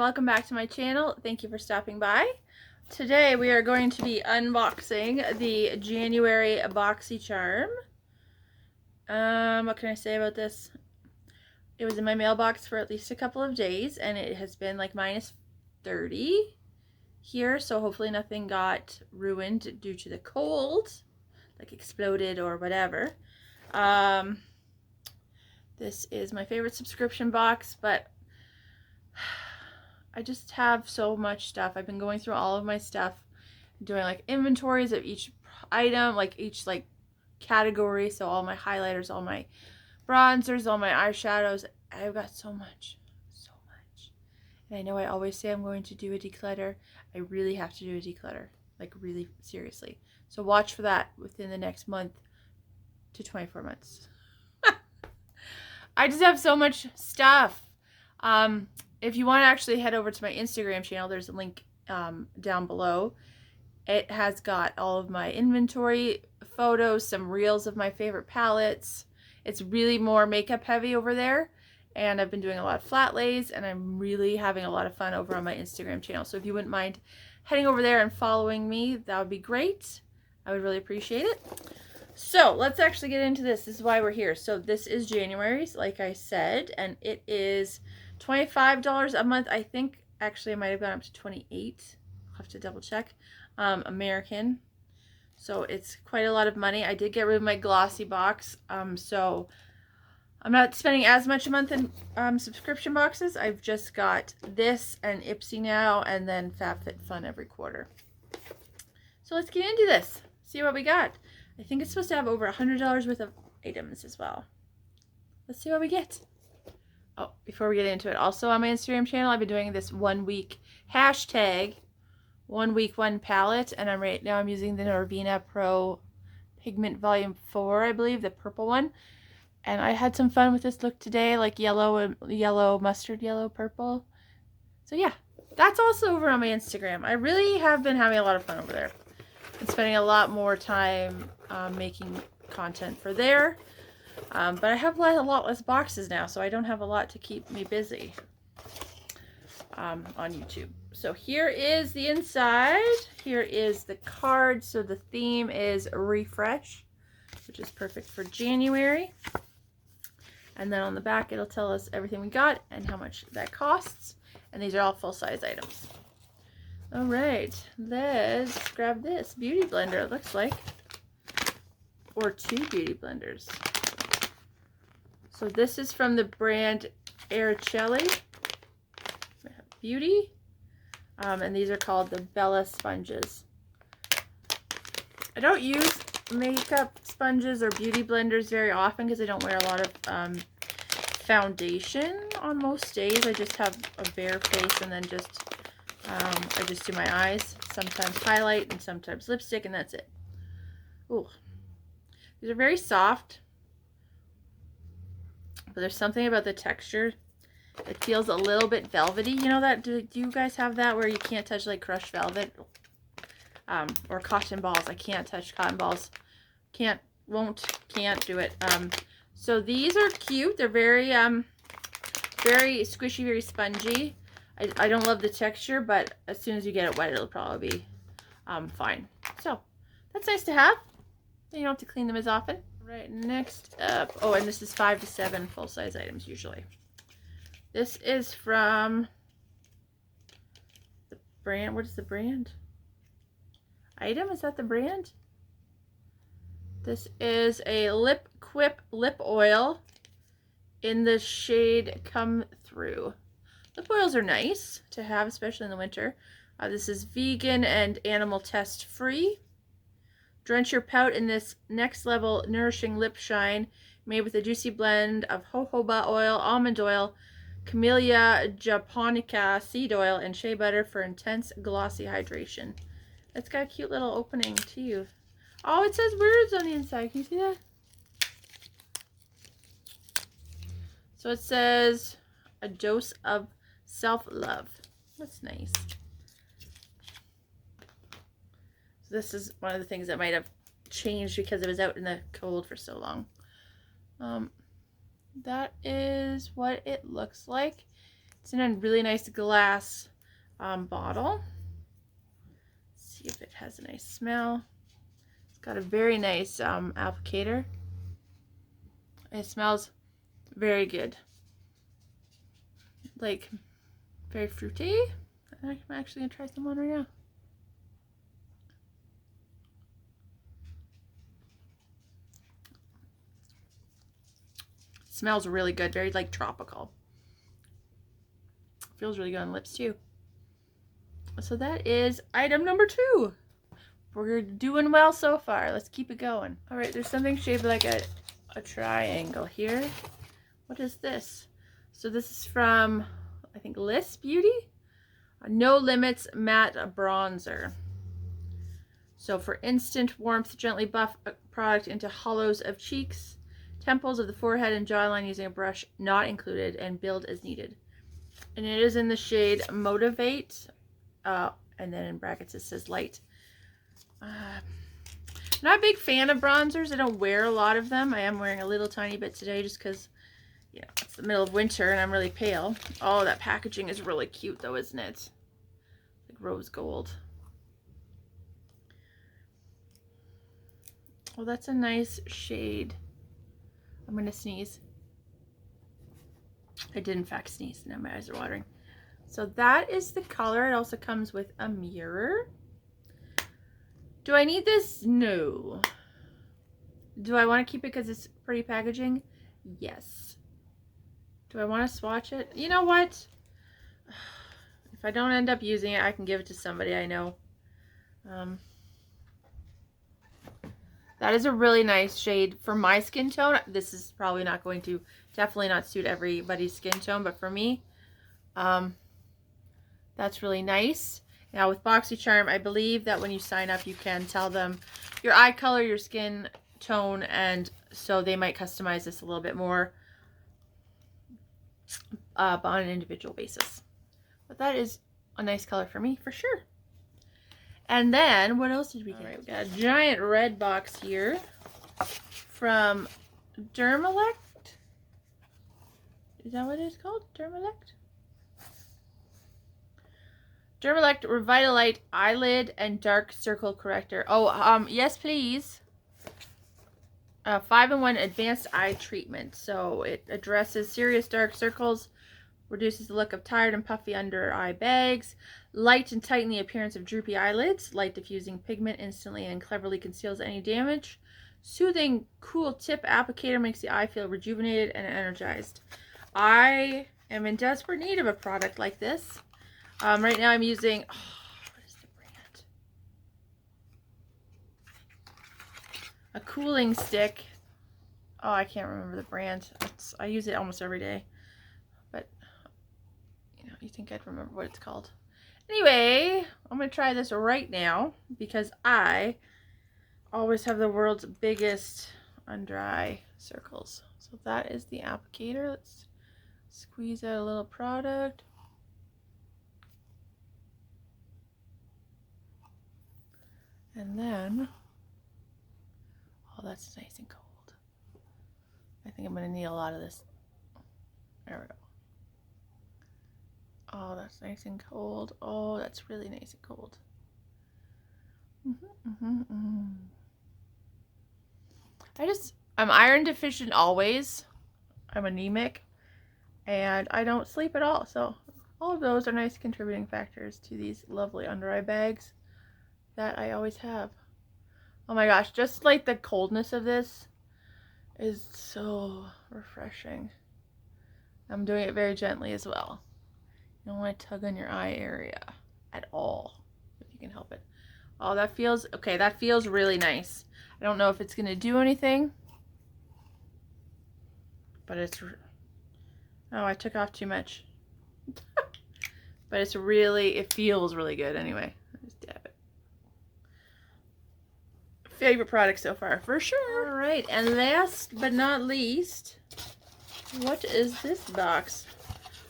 welcome back to my channel. Thank you for stopping by. Today we are going to be unboxing the January Boxycharm. What can I say about this? It was in my mailbox for at least a couple of days and it has been like minus 30 here, so hopefully nothing got ruined due to the cold, like exploded or whatever. This is my favorite subscription box, but I just have so much stuff. I've been going through all of my stuff, doing like inventories of each item, like each like category. So all my highlighters, all my bronzers, all my eyeshadows. I've got so much. And I know I always say I'm going to do a declutter. I really have to do a declutter, like really seriously. So watch for that within the next month to 24 months. I just have so much stuff. If you want to actually head over to my Instagram channel, there's a link down below. It has got all of my inventory photos, some reels of my favorite palettes. It's really more makeup heavy over there. And I've been doing a lot of flat lays, and I'm really having a lot of fun over on my Instagram channel. So if you wouldn't mind heading over there and following me, that would be great. I would really appreciate it. So let's actually get into this. This is why we're here. So this is January's, like I said, and it is $25 a month. I think actually it might have gone up to 28. I'll have to double check. American. So it's quite a lot of money. I did get rid of my glossy box. So I'm not spending as much a month in subscription boxes. I've just got this and Ipsy now, and then FabFitFun every quarter. So let's get into this. See what we got. I think it's supposed to have over $100 worth of items as well. Let's see what we get. Oh, before we get into it, also on my Instagram channel, I've been doing this 1 week hashtag, 1 week, 1 palette, and right now I'm using the Norvina Pro Pigment Volume 4, I believe, the purple one. And I had some fun with this look today, like yellow, mustard yellow, purple. So yeah, that's also over on my Instagram. I really have been having a lot of fun over there. I'm spending a lot more time making content for there. But I have a lot less boxes now, so I don't have a lot to keep me busy on YouTube. So here is the inside. Here is the card. So the theme is refresh, which is perfect for January. And then on the back, it'll tell us everything we got and how much that costs. And these are all full-size items. All right, let's grab this beauty blender, it looks like. Or 2 beauty blenders. So this is from the brand Aricelli Beauty. And these are called the Bella sponges. I don't use makeup sponges or beauty blenders very often because I don't wear a lot of foundation on most days. I just have a bare face, and then I just do my eyes, sometimes highlight and sometimes lipstick, and that's it. Ooh, these are very soft, but there's something about the texture. It feels a little bit velvety. You know that? Do you guys have that where you can't touch like crushed velvet? Or cotton balls. I can't touch cotton balls. Can't do it. So these are cute. They're very very squishy, very spongy. I don't love the texture, but as soon as you get it wet, it'll probably be fine. So that's nice to have. You don't have to clean them as often. Right, next up. Oh, and this is 5 to 7 full-size items usually. This is from the brand. What is the brand? Item? Is that the brand? This is a Lip Quip lip oil in the shade Come Through. Lip oils are nice to have, especially in the winter. This is vegan and animal test free. Drench your pout in this next level nourishing lip shine made with a juicy blend of jojoba oil, almond oil, Camellia japonica seed oil, and shea butter for intense glossy hydration. It's got a cute little opening too. Oh, it says words on the inside. Can you see that? So it says a dose of self-love. That's nice. So this is one of the things that might have changed because it was out in the cold for so long. That is what it looks like. It's in a really nice glass bottle. Let's see if it has a nice smell. It's got a very nice applicator. It smells very good. Like, very fruity. I'm actually going to try some on right now. Smells really good, very like tropical. Feels really good on lips too. So that is item number 2. We're doing well so far. Let's keep it going. All right, there's something shaped like a triangle here. What is this? So this is from, I think, Liss Beauty. No Limits Matte Bronzer. So for instant warmth, gently buff a product into hollows of cheeks, temples of the forehead and jawline using a brush not included, and build as needed. And it is in the shade Motivate, and then in brackets it says light. Not a big fan of bronzers. I don't wear a lot of them. I am wearing a little tiny bit today just because, you know, it's the middle of winter and I'm really pale. Oh, that packaging is really cute though, isn't it? Like rose gold. Well, that's a nice shade. I'm gonna sneeze. I did in fact sneeze, now my eyes are watering. So that is the color. It also comes with a mirror. Do I need this? No. Do I want to keep it because it's pretty packaging? Yes. Do I want to swatch it? You know what? If I don't end up using it, I can give it to somebody I know. That is a really nice shade for my skin tone. This is probably not going to, definitely not suit everybody's skin tone, but for me, that's really nice. Now with Boxycharm, I believe that when you sign up, you can tell them your eye color, your skin tone, and so they might customize this a little bit more on an individual basis. But that is a nice color for me, for sure. And then, what else did we get? Right, we got a giant red box here from Dermalect. Is that what it's called? Dermalect? Dermalect Revitalite Eyelid and Dark Circle Corrector. Oh, yes, please. 5-in-1 Advanced Eye Treatment. So it addresses serious dark circles, reduces the look of tired and puffy under eye bags, light and tighten the appearance of droopy eyelids, light diffusing pigment instantly and cleverly conceals any damage, soothing cool tip applicator makes the eye feel rejuvenated and energized. I am in desperate need of a product like this. Right now I'm using, what is the brand? A cooling stick. Oh, I can't remember the brand. I use it almost every day. But, you know, you think I'd remember what it's called. Anyway, I'm going to try this right now because I always have the world's biggest under eye circles. So that is the applicator. Let's squeeze out a little product. And then, oh, that's nice and cold. I think I'm going to need a lot of this. There we go. Oh, that's nice and cold. Oh, that's really nice and cold. I'm iron deficient always. I'm anemic. And I don't sleep at all. So all of those are nice contributing factors to these lovely under eye bags that I always have. Oh my gosh, just like the coldness of this is so refreshing. I'm doing it very gently as well. You don't want to tug on your eye area at all, if you can help it. Oh, that feels, okay, that feels really nice. I don't know if it's going to do anything, but it's, oh, I took off too much. But it's really, it feels really good anyway. Just dab it. Favorite product so far, for sure. All right, and last but not least, what is this box?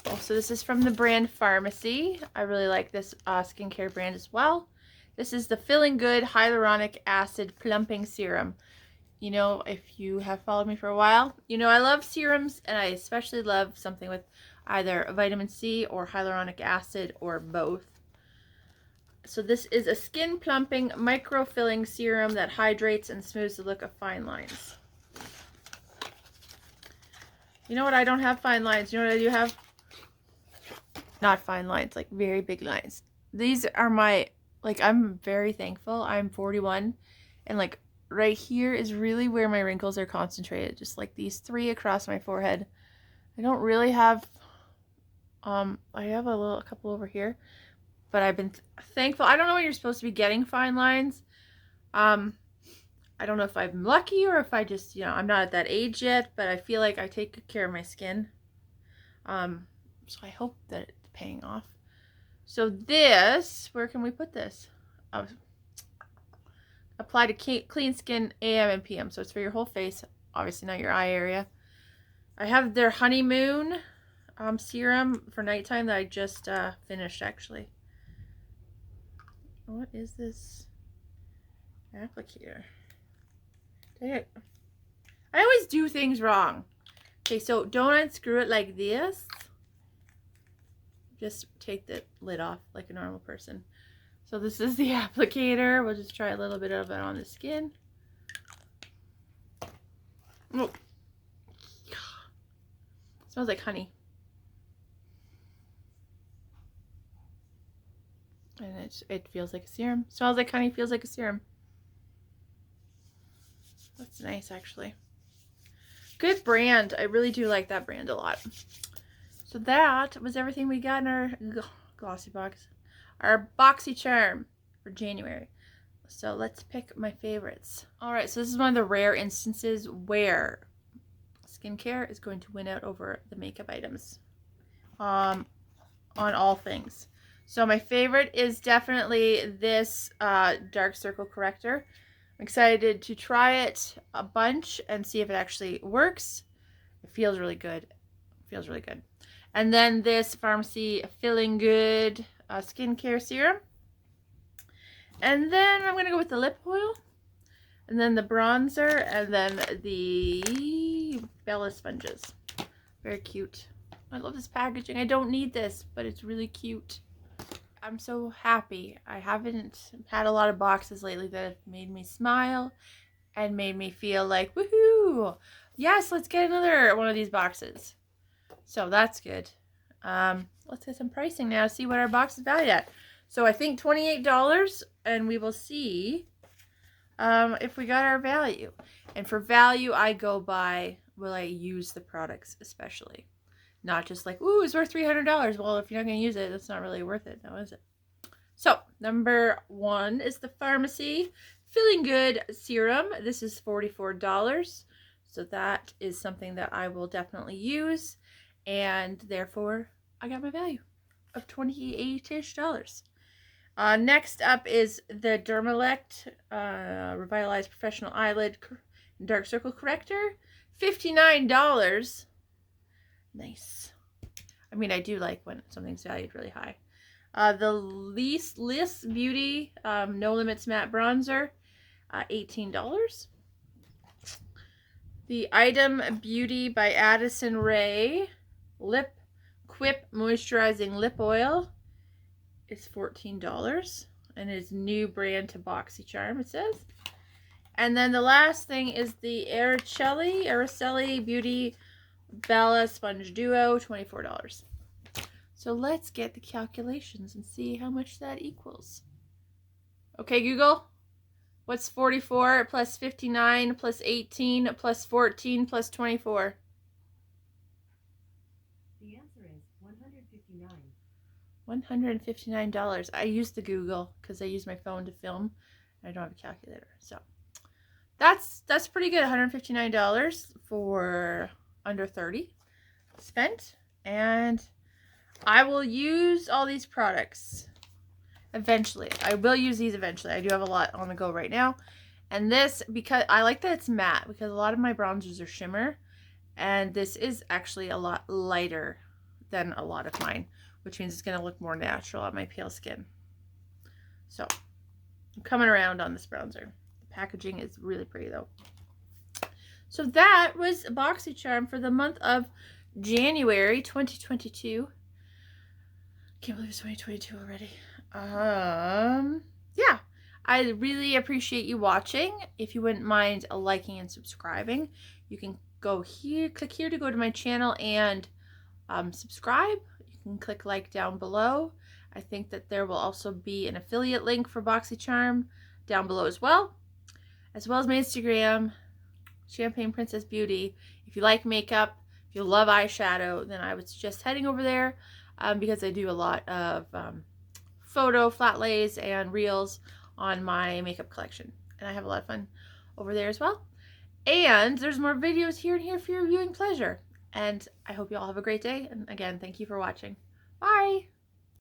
Oh, so this is from the brand Pharmacy. I really like this skincare brand as well. This is the Feeling Good Hyaluronic Acid Plumping Serum. you know, if you have followed me for a while, you know I love serums, and I especially love something with either vitamin C or hyaluronic acid or both. So this is a skin plumping micro-filling serum that hydrates and smooths the look of fine lines. You know what? I don't have fine lines. You know what I do have? Not fine lines, like very big lines. These are my, like, I'm very thankful. I'm 41, and like right here is really where my wrinkles are concentrated. Just like these 3 across my forehead. I don't really have, I have a couple over here, but I've been thankful. I don't know when you're supposed to be getting fine lines. I don't know if I'm lucky or if I just, you know, I'm not at that age yet, but I feel like I take good care of my skin. So I hope that it's paying off. So this, where can we put this? Oh, apply to clean skin AM and PM. So it's for your whole face, obviously not your eye area. I have their honeymoon serum for nighttime that I just finished actually. What is this applicator? I always do things wrong. Okay, so don't unscrew it like this. Just take the lid off like a normal person. So this is the applicator. We'll just try a little bit of it on the skin. Oh. Smells like honey. And it feels like a serum. Smells like honey, feels like a serum. That's nice, actually. Good brand. I really do like that brand a lot. So that was everything we got in our glossy box. Our Boxycharm for January. So let's pick my favorites. Alright, so this is one of the rare instances where skincare is going to win out over the makeup items. On all things. So my favorite is definitely this dark circle corrector. I'm excited to try it a bunch and see if it actually works. It feels really good. It feels really good. And then this Pharmacy Feeling Good skincare serum. And then I'm going to go with the lip oil. And then the bronzer. And then the Bella sponges. Very cute. I love this packaging. I don't need this, but it's really cute. I'm so happy. I haven't had a lot of boxes lately that have made me smile and made me feel like, woohoo! Yes, let's get another one of these boxes. So that's good. Let's get some pricing now, see what our box is valued at. So I think $28, and we will see if we got our value. And for value, I go by, will I use the products especially? Not just like, ooh, it's worth $300. Well, if you're not going to use it, that's not really worth it, now is it? So, number 1 is the Pharmacy Feeling Good Serum. This is $44. So that is something that I will definitely use. And therefore, I got my value of $28-ish. Next up is the Dermalect Revitalized Professional Eyelid Dark Circle Corrector. $59. Nice. I mean, I do like when something's valued really high. The Liss Beauty No Limits Matte Bronzer, $18. The Item Beauty by Addison Rae Lip Quip Moisturizing Lip Oil is $14. And it's new brand to Boxycharm, it says. And then the last thing is the Araceli Beauty Bella Sponge Duo, $24. So let's get the calculations and see how much that equals. Okay, Google, what's 44 plus 59 plus 18 plus 14 plus 24? The answer is $159. $159. I use the Google because I use my phone to film and I don't have a calculator. So that's pretty good. $159 for under 30 spent, and I will use all these products eventually. I will use these eventually. I do have a lot on the go right now. And this, because I like that it's matte, because a lot of my bronzers are shimmer, and this is actually a lot lighter than a lot of mine, which means it's going to look more natural on my pale skin. So I'm coming around on this bronzer. The packaging is really pretty though. So that was Boxycharm for the month of January 2022. Can't believe it's 2022 already. Yeah. I really appreciate you watching. If you wouldn't mind liking and subscribing, you can go here, click here to go to my channel and subscribe. You can click like down below. I think that there will also be an affiliate link for Boxycharm down below as well as my Instagram, Champagne Princess Beauty. If you like makeup, if you love eyeshadow, then I would suggest heading over there because I do a lot of photo flat lays and reels on my makeup collection, and I have a lot of fun over there as well. And there's more videos here and here for your viewing pleasure. And I hope you all have a great day. And again, thank you for watching. Bye!